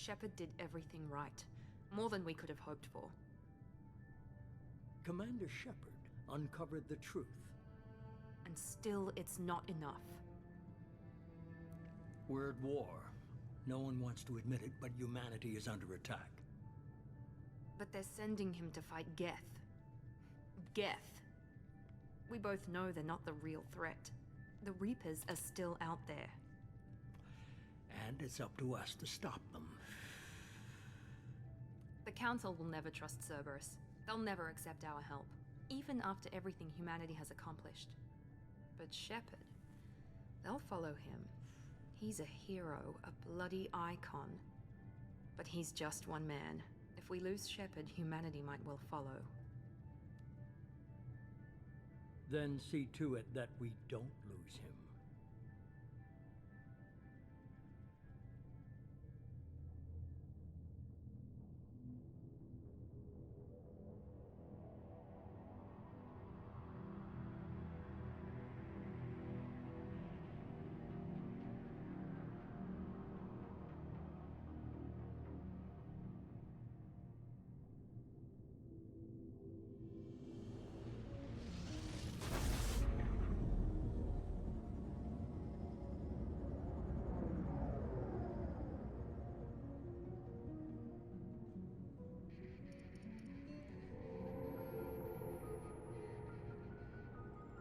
Shepard did everything right. More than we could have hoped for. Commander Shepard uncovered the truth. And still, it's not enough. We're at war. No one wants to admit it, but humanity is under attack. But they're sending him to fight Geth. Geth. We both know they're not the real threat. The Reapers are still out there. And it's up to us to stop them. The Council will never trust Cerberus. They'll never accept our help, even after everything humanity has accomplished. But Shepard, they'll follow him. He's a hero, a bloody icon. But he's just one man. If we lose Shepard, humanity might well follow. Then see to it that we don't lose him.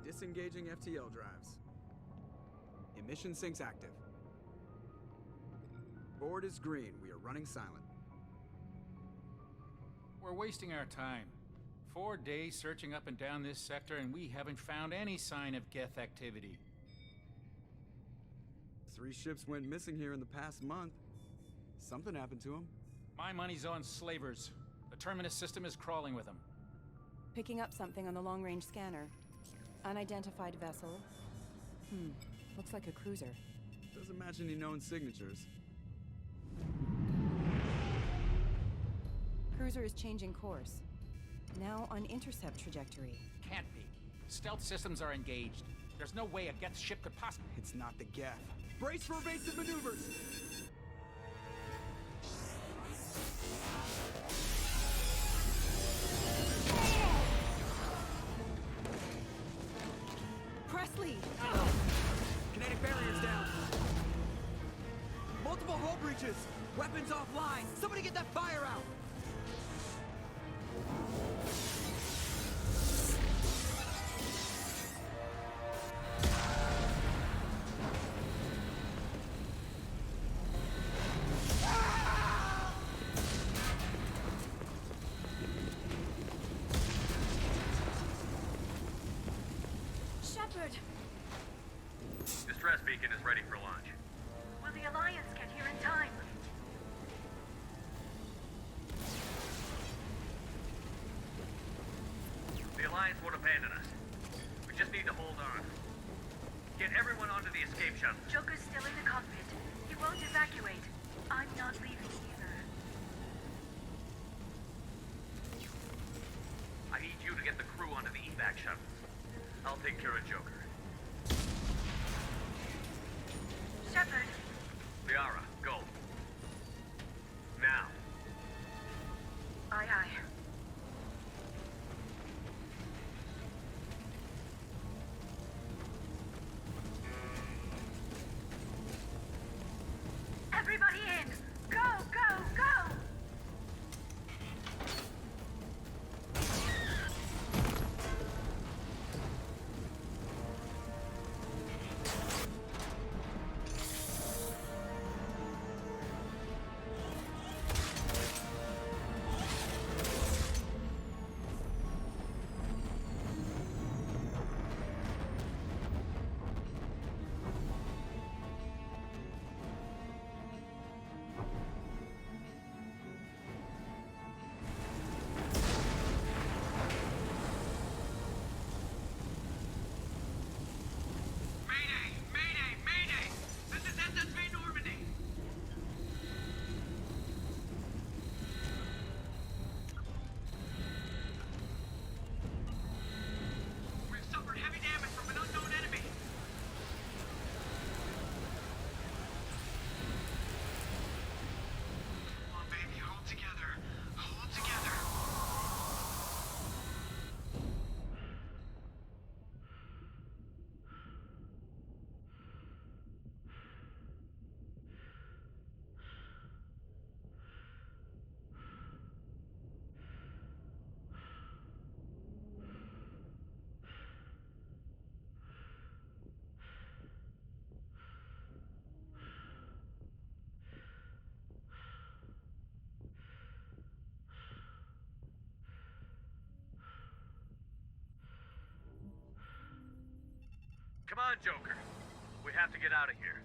Disengaging FTL drives. Emission sinks active. Board is green. We are running silent. We're wasting our time. 4 days searching up and down this sector, and we haven't found any sign of Geth activity. 3 ships went missing here in the past month. Something happened to them. My money's on slavers. The Terminus system is crawling with them. Picking up something on the long-range scanner. Unidentified vessel. Looks like a cruiser. Doesn't match any known signatures. Cruiser is changing course. Now on intercept trajectory. Can't be. Stealth systems are engaged. There's no way a Geth ship could possibly... It's not the Geth. Brace for evasive maneuvers! Presley! Kinetic barriers down! Multiple hull breaches! Weapons offline! Somebody get that fire out! Shepard! Distress beacon is ready for launch. Will the Alliance get here in time? The Alliance won't abandon us. We just need to hold on. Get everyone onto the escape shuttle. Joker's still in the cockpit. He won't evacuate. I'm not leaving either. I need you to get the crew onto the evac shuttles. I'll take care of Joker. Shepard! Liara, go. Now. Aye, aye. Everybody in! Go, go, go! on, Joker. We have to get out of here.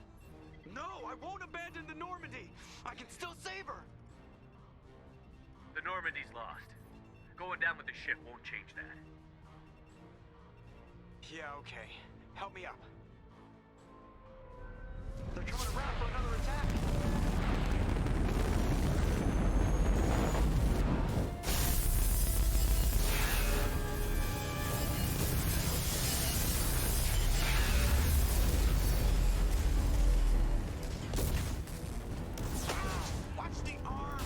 No, I won't abandon the Normandy. I can still save her. The Normandy's lost. Going down with the ship won't change that. Yeah, okay. Help me up. They're coming around for another attack. Watch the arm!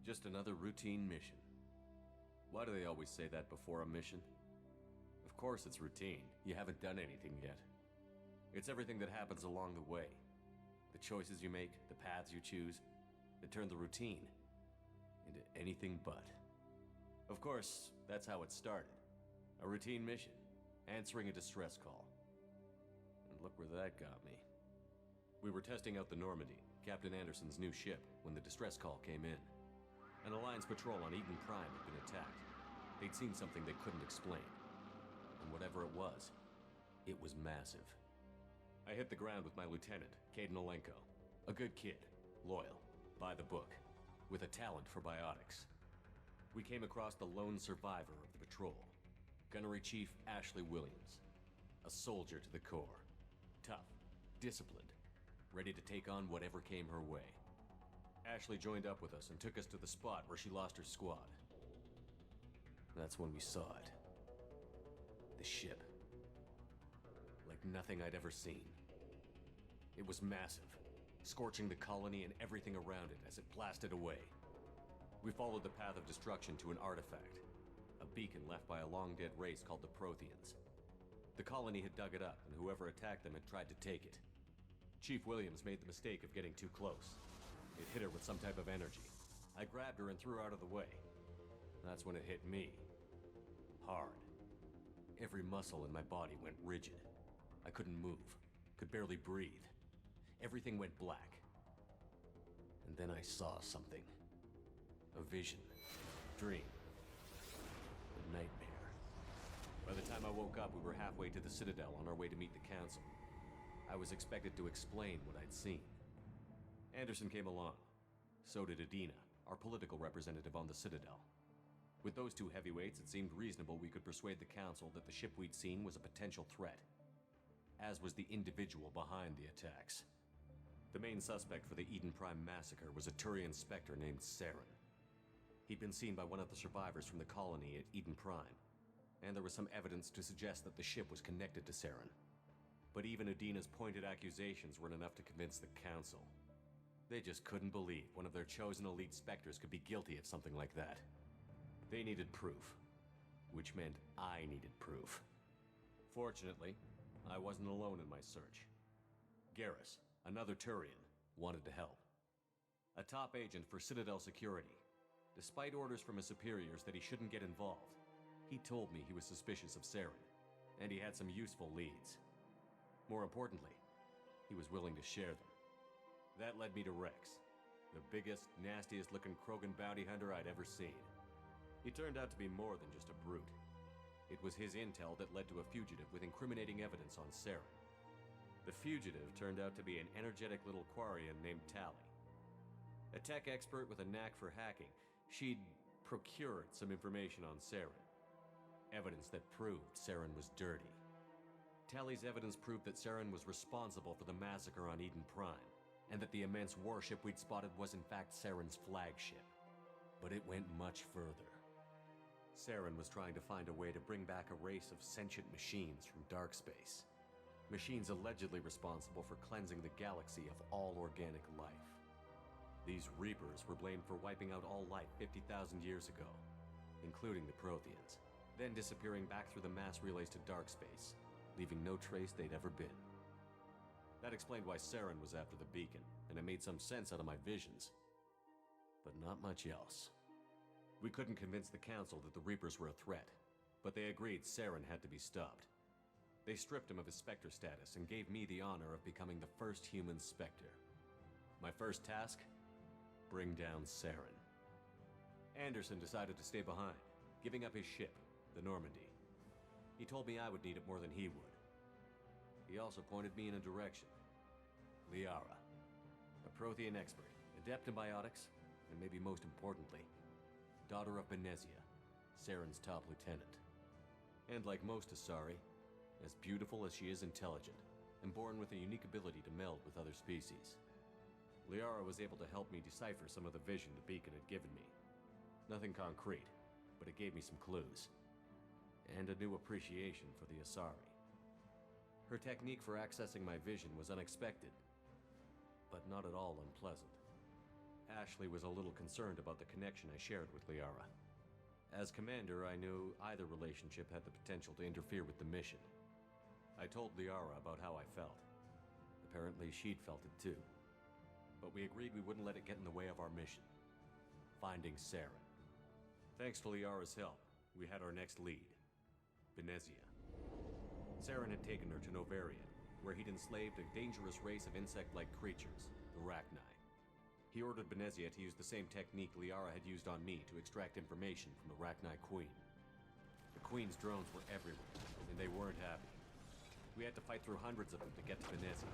Just another routine mission. Why do they always say that before a mission? Of course it's routine. You haven't done anything yet. It's everything that happens along the way. The choices you make, the paths you choose, that turn the routine into anything but. Of course, that's how it started. A routine mission, answering a distress call. And look where that got me. We were testing out the Normandy, Captain Anderson's new ship, when the distress call came in. An Alliance patrol on Eden Prime had been attacked. They'd seen something they couldn't explain. And whatever it was massive. I hit the ground with my lieutenant, Caden Olenko. A good kid, loyal, by the book, with a talent for biotics. We came across the lone survivor of the patrol, Gunnery Chief Ashley Williams. A soldier to the core. Tough, disciplined, ready to take on whatever came her way. Ashley joined up with us and took us to the spot where she lost her squad. That's when we saw it. The ship. Like nothing I'd ever seen. It was massive, scorching the colony and everything around it as it blasted away. We followed the path of destruction to an artifact, a beacon left by a long-dead race called the Protheans. The colony had dug it up, and whoever attacked them had tried to take it. Chief Williams made the mistake of getting too close. It hit her with some type of energy. I grabbed her and threw her out of the way. That's when it hit me. Hard. Every muscle in my body went rigid. I couldn't move, could barely breathe. Everything went black. And then I saw something. A vision. Dream. A nightmare. By the time I woke up, we were halfway to the Citadel on our way to meet the Council. I was expected to explain what I'd seen. Anderson came along. So did Adina, our political representative on the Citadel. With those two heavyweights, it seemed reasonable we could persuade the Council that the ship we'd seen was a potential threat. As was the individual behind the attacks. The main suspect for the Eden Prime massacre was a Turian Spectre named Saren. He'd been seen by one of the survivors from the colony at Eden Prime, and there was some evidence to suggest that the ship was connected to Saren. But even Adina's pointed accusations weren't enough to convince the Council. They just couldn't believe one of their chosen elite Spectres could be guilty of something like that. They needed proof, which meant I needed proof. Fortunately, I wasn't alone in my search. Garrus, another Turian, wanted to help. A top agent for Citadel Security. Despite orders from his superiors that he shouldn't get involved, he told me he was suspicious of Saren, and he had some useful leads. More importantly, he was willing to share them. That led me to Rex, the biggest, nastiest-looking Krogan bounty hunter I'd ever seen. He turned out to be more than just a brute. It was his intel that led to a fugitive with incriminating evidence on Saren. The fugitive turned out to be an energetic little Quarian named Tali. A tech expert with a knack for hacking, she'd procured some information on Saren. Evidence that proved Saren was dirty. Tali's evidence proved that Saren was responsible for the massacre on Eden Prime, and that the immense warship we'd spotted was in fact Saren's flagship. But it went much further. Saren was trying to find a way to bring back a race of sentient machines from dark space. Machines allegedly responsible for cleansing the galaxy of all organic life. These Reapers were blamed for wiping out all life 50,000 years ago, including the Protheans, then disappearing back through the mass relays to dark space, leaving no trace they'd ever been. That explained why Saren was after the beacon, and it made some sense out of my visions. But not much else. We couldn't convince the Council that the Reapers were a threat, but they agreed Saren had to be stopped. They stripped him of his Spectre status and gave me the honor of becoming the first human Spectre. My first task? Bring down Saren. Anderson decided to stay behind, giving up his ship, the Normandy. He told me I would need it more than he would. He also pointed me in a direction. Liara, a Prothean expert, adept in biotics, and maybe most importantly, daughter of Benezia, Saren's top lieutenant. And like most Asari, as beautiful as she is intelligent, and born with a unique ability to meld with other species. Liara was able to help me decipher some of the vision the beacon had given me. Nothing concrete, but it gave me some clues. And a new appreciation for the Asari. Her technique for accessing my vision was unexpected, but not at all unpleasant. Ashley was a little concerned about the connection I shared with Liara. As commander, I knew either relationship had the potential to interfere with the mission. I told Liara about how I felt. Apparently, she'd felt it too. But we agreed we wouldn't let it get in the way of our mission. Finding Saren. Thanks to Liara's help, we had our next lead. Benezia. Saren had taken her to Novarian, where he'd enslaved a dangerous race of insect-like creatures, the Rachni. He ordered Benezia to use the same technique Liara had used on me to extract information from the Rachni Queen. The Queen's drones were everywhere, and they weren't happy. We had to fight through hundreds of them to get to Benezia.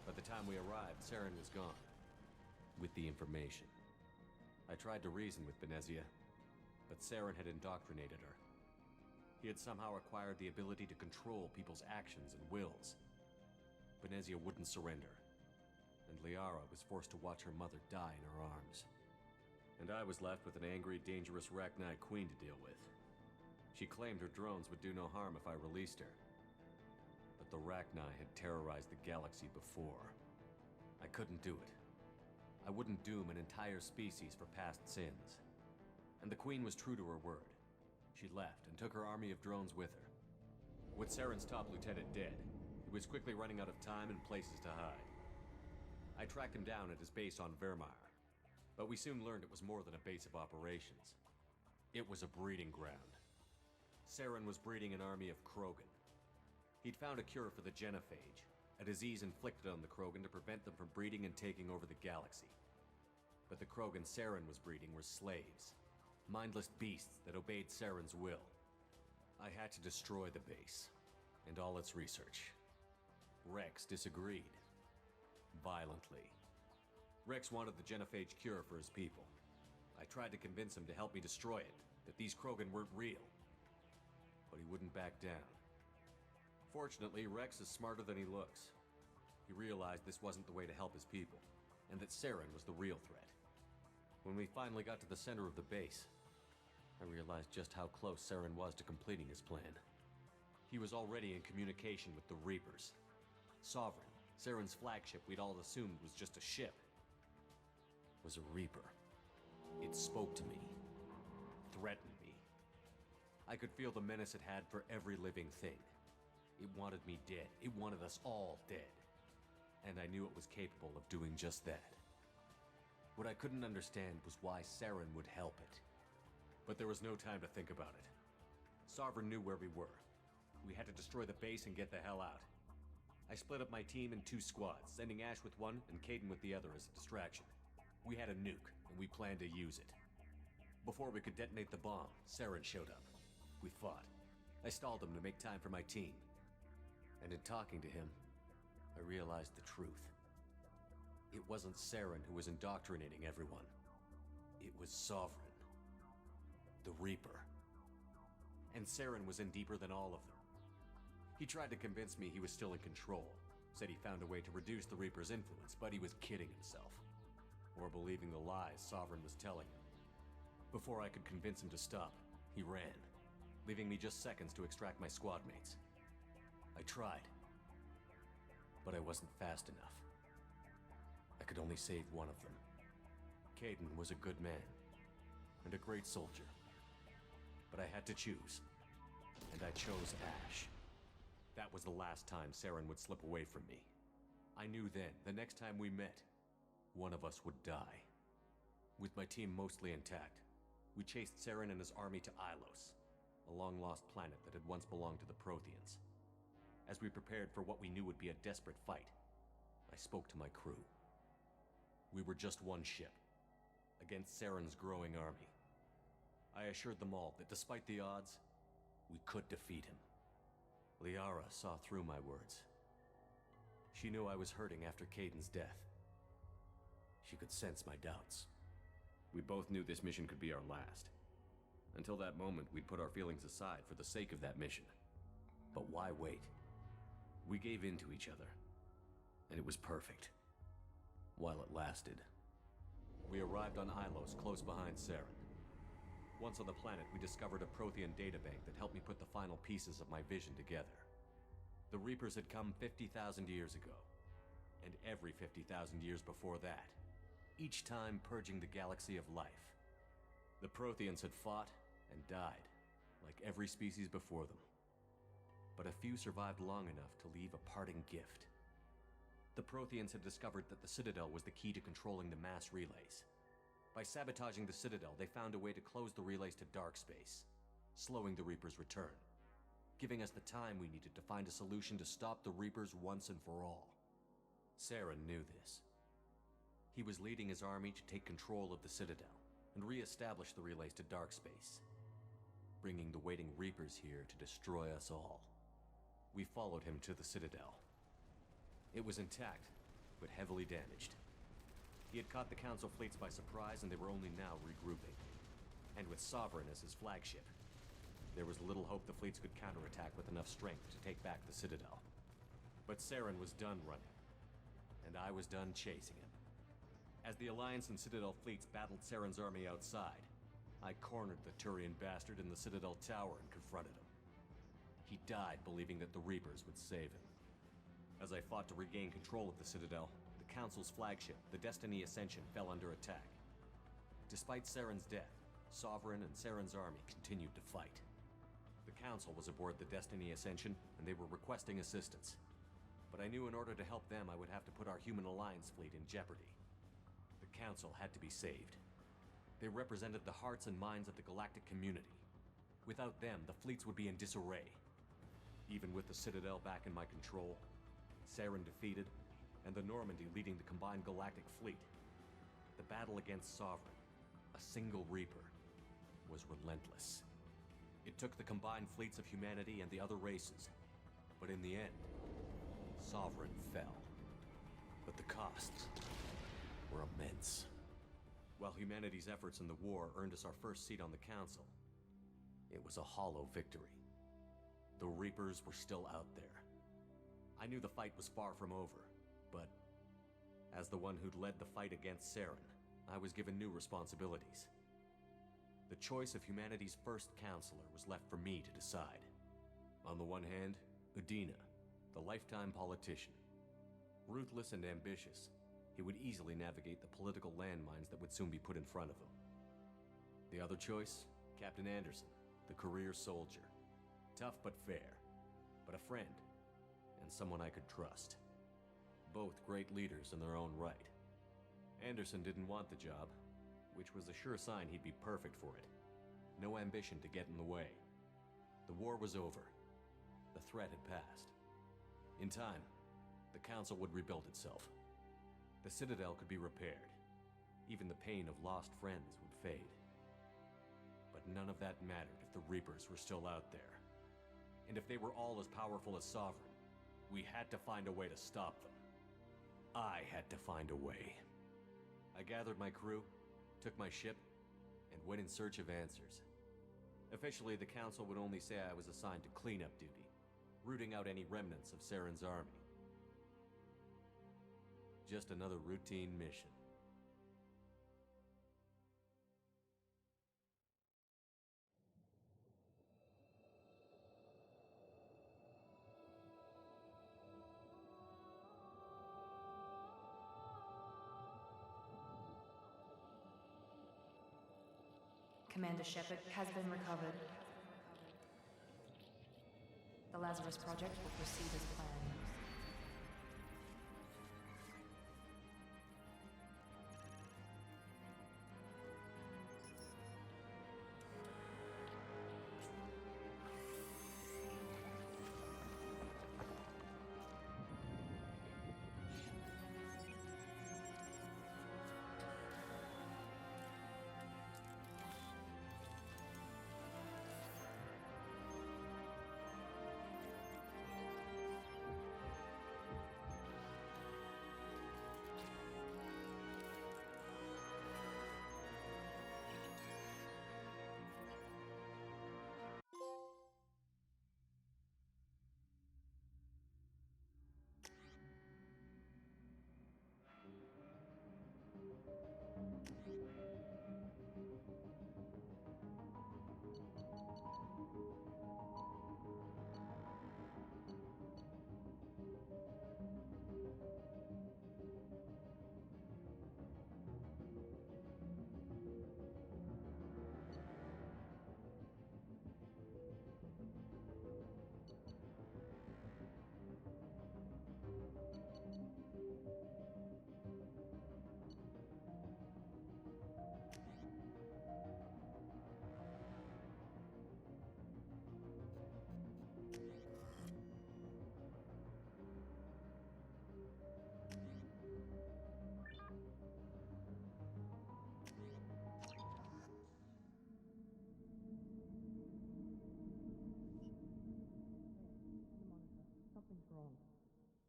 By the time we arrived, Saren was gone. With the information. I tried to reason with Benezia, but Saren had indoctrinated her. He had somehow acquired the ability to control people's actions and wills. Benezia wouldn't surrender, and Liara was forced to watch her mother die in her arms. And I was left with an angry, dangerous Rachni Queen to deal with. She claimed her drones would do no harm if I released her. But the Rachni had terrorized the galaxy before. I couldn't do it. I wouldn't doom an entire species for past sins. And the Queen was true to her word. She left and took her army of drones with her. With Saren's top lieutenant dead, he was quickly running out of time and places to hide. I tracked him down at his base on Vermeer, but we soon learned it was more than a base of operations. It was a breeding ground. Saren was breeding an army of Krogan. He'd found a cure for the genophage, a disease inflicted on the Krogan to prevent them from breeding and taking over the galaxy. But the Krogan Saren was breeding were slaves, mindless beasts that obeyed Saren's will. I had to destroy the base, and all its research. Rex disagreed. Violently. Rex wanted the genophage cure for his people. I tried to convince him to help me destroy it, that these Krogan weren't real. But he wouldn't back down. Fortunately, Rex is smarter than he looks. He realized this wasn't the way to help his people, and that Saren was the real threat. When we finally got to the center of the base, I realized just how close Saren was to completing his plan. He was already in communication with the Reapers. Sovereign, Saren's flagship we'd all assumed was just a ship, was a Reaper. It spoke to me, threatened me. I could feel the menace it had for every living thing. It wanted me dead. It wanted us all dead. And I knew it was capable of doing just that. What I couldn't understand was why Saren would help it. But there was no time to think about it. Sovereign knew where we were. We had to destroy the base and get the hell out. I split up my team in 2 squads, sending Ash with one and Caden with the other as a distraction. We had a nuke, and we planned to use it. Before we could detonate the bomb, Saren showed up. We fought. I stalled him to make time for my team. And in talking to him, I realized the truth. It wasn't Saren who was indoctrinating everyone. It was Sovereign. The Reaper. And Saren was in deeper than all of them. He tried to convince me he was still in control. Said he found a way to reduce the Reaper's influence, but he was kidding himself. Or believing the lies Sovereign was telling him. Before I could convince him to stop, he ran, leaving me just seconds to extract my squad mates. I tried, but I wasn't fast enough. I could only save one of them. Caden was a good man, and a great soldier. But I had to choose, and I chose Ash. That was the last time Saren would slip away from me. I knew then, the next time we met, one of us would die. With my team mostly intact, we chased Saren and his army to Ilos, a long-lost planet that had once belonged to the Protheans. As we prepared for what we knew would be a desperate fight, I spoke to my crew. We were just one ship, against Saren's growing army. I assured them all that despite the odds, we could defeat him. Liara saw through my words. She knew I was hurting after Caden's death. She could sense my doubts. We both knew this mission could be our last. Until that moment, we'd put our feelings aside for the sake of that mission. But why wait? We gave in to each other, and it was perfect. While it lasted. We arrived on Ilos, close behind Saren. Once on the planet, we discovered a Prothean databank that helped me put the final pieces of my vision together. The Reapers had come 50,000 years ago, and every 50,000 years before that, each time purging the galaxy of life. The Protheans had fought and died, like every species before them. But a few survived long enough to leave a parting gift. The Protheans had discovered that the Citadel was the key to controlling the mass relays. By sabotaging the Citadel, they found a way to close the relays to dark space, slowing the Reapers' return, giving us the time we needed to find a solution to stop the Reapers once and for all. Saren knew this. He was leading his army to take control of the Citadel and re-establish the relays to dark space, bringing the waiting Reapers here to destroy us all. We followed him to the Citadel. It was intact, but heavily damaged. He had caught the Council fleets by surprise, and they were only now regrouping. And with Sovereign as his flagship, there was little hope the fleets could counterattack with enough strength to take back the Citadel. But Saren was done running, and I was done chasing him. As the Alliance and Citadel fleets battled Saren's army outside, I cornered the Turian bastard in the Citadel tower and confronted him. He died believing that the Reapers would save him. As I fought to regain control of the Citadel, the Council's flagship, the Destiny Ascension, fell under attack. Despite Saren's death, Sovereign and Saren's army continued to fight. The Council was aboard the Destiny Ascension, and they were requesting assistance. But I knew in order to help them, I would have to put our human alliance fleet in jeopardy. The Council had to be saved. They represented the hearts and minds of the galactic community. Without them, the fleets would be in disarray. Even with the Citadel back in my control, Saren defeated, and the Normandy leading the combined galactic fleet, the battle against Sovereign, a single Reaper, was relentless. It took the combined fleets of humanity and the other races, but in the end, Sovereign fell. But the costs were immense. While humanity's efforts in the war earned us our first seat on the Council, it was a hollow victory. The Reapers were still out there. I knew the fight was far from over, but as the one who'd led the fight against Saren, I was given new responsibilities. The choice of humanity's first counselor was left for me to decide. On the one hand, Udina, the lifetime politician. Ruthless and ambitious, he would easily navigate the political landmines that would soon be put in front of him. The other choice, Captain Anderson, the career soldier. Tough but fair, but a friend and someone I could trust. Both great leaders in their own right. Anderson didn't want the job, which was a sure sign he'd be perfect for it. No ambition to get in the way. The war was over. The threat had passed. In time, the Council would rebuild itself. The Citadel could be repaired. Even the pain of lost friends would fade. But none of that mattered if the Reapers were still out there. And if they were all as powerful as Sovereign, we had to find a way to stop them. I had to find a way. I gathered my crew, took my ship, and went in search of answers. Officially, the Council would only say I was assigned to cleanup duty, rooting out any remnants of Saren's army. Just another routine mission. Commander Shepard has been recovered. The Lazarus Project will proceed as planned.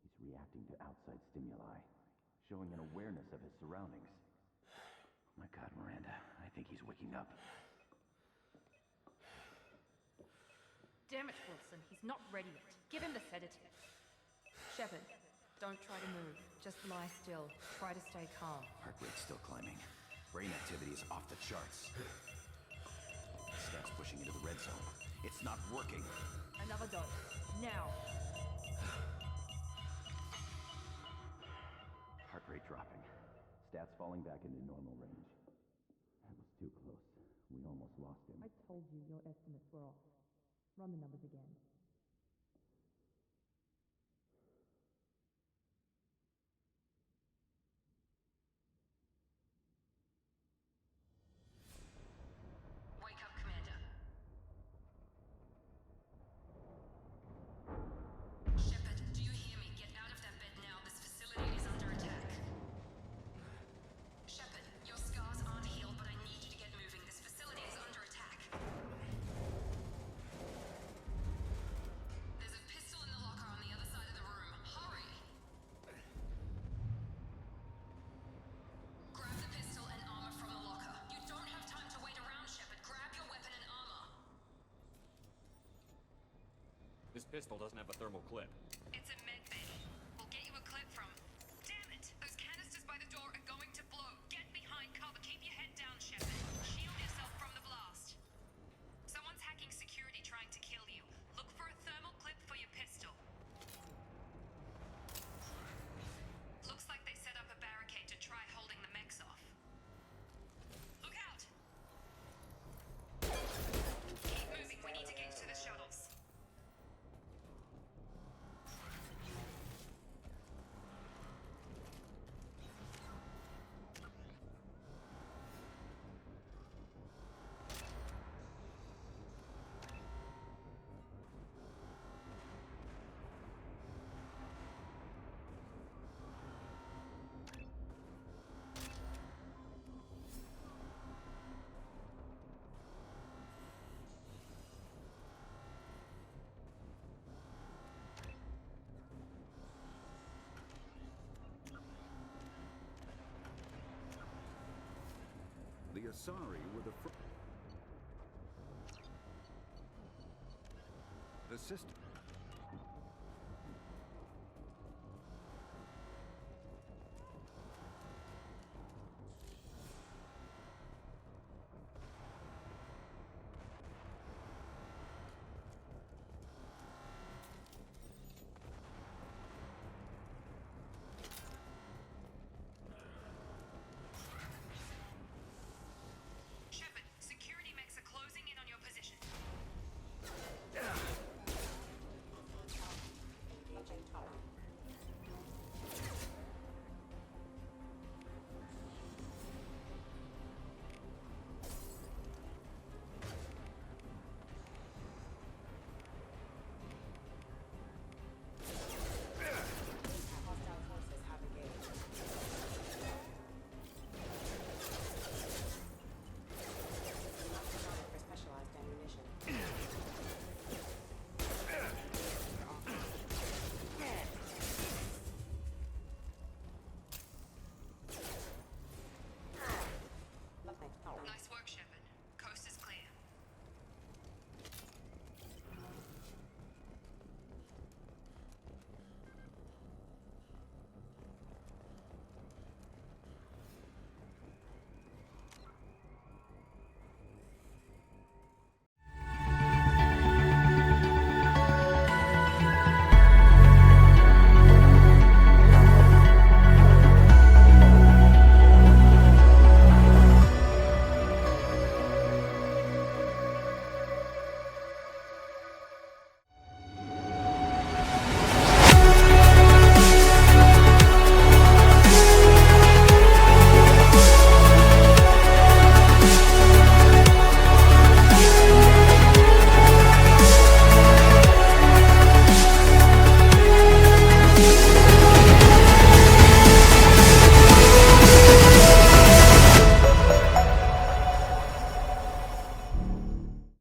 He's reacting to outside stimuli, showing an awareness of his surroundings. Oh my God, Miranda, I think he's waking up. Damn it, Wilson. He's not ready yet. Give him the sedative. Shepard, don't try to move. Just lie still. Try to stay calm. Heart rate's still climbing. Brain activity is off the charts. Stats pushing into the red zone. It's not working. Another dose. Now. Heart rate dropping. Stats falling back into normal range. That was too close. We almost lost him. I told you your estimates were off. Run the numbers again. Wake up, Commander. Shepard, do you hear me? Get out of that bed now. This facility is under attack. Shepard, your scars aren't healed, but I need you to get moving. This facility is under attack. There's a pistol in the locker on the other side of the room. Hurry! Grab the pistol and armor from the locker. You don't have time to wait around, Shepard. Grab your weapon and armor. This pistol doesn't have a thermal clip. It's a med bay. We'll get you a clip from... Damn it! Those canisters by the door are going to blow. Get behind cover. Keep your head down, Shepard. Shield yourself from the blast. Someone's hacking security trying to kill you. Look for a thermal clip for your pistol. Looks like they set up a barricade to try holding the mechs off. Look out! Keep moving. We need to get to the shuttles. Asari were the system.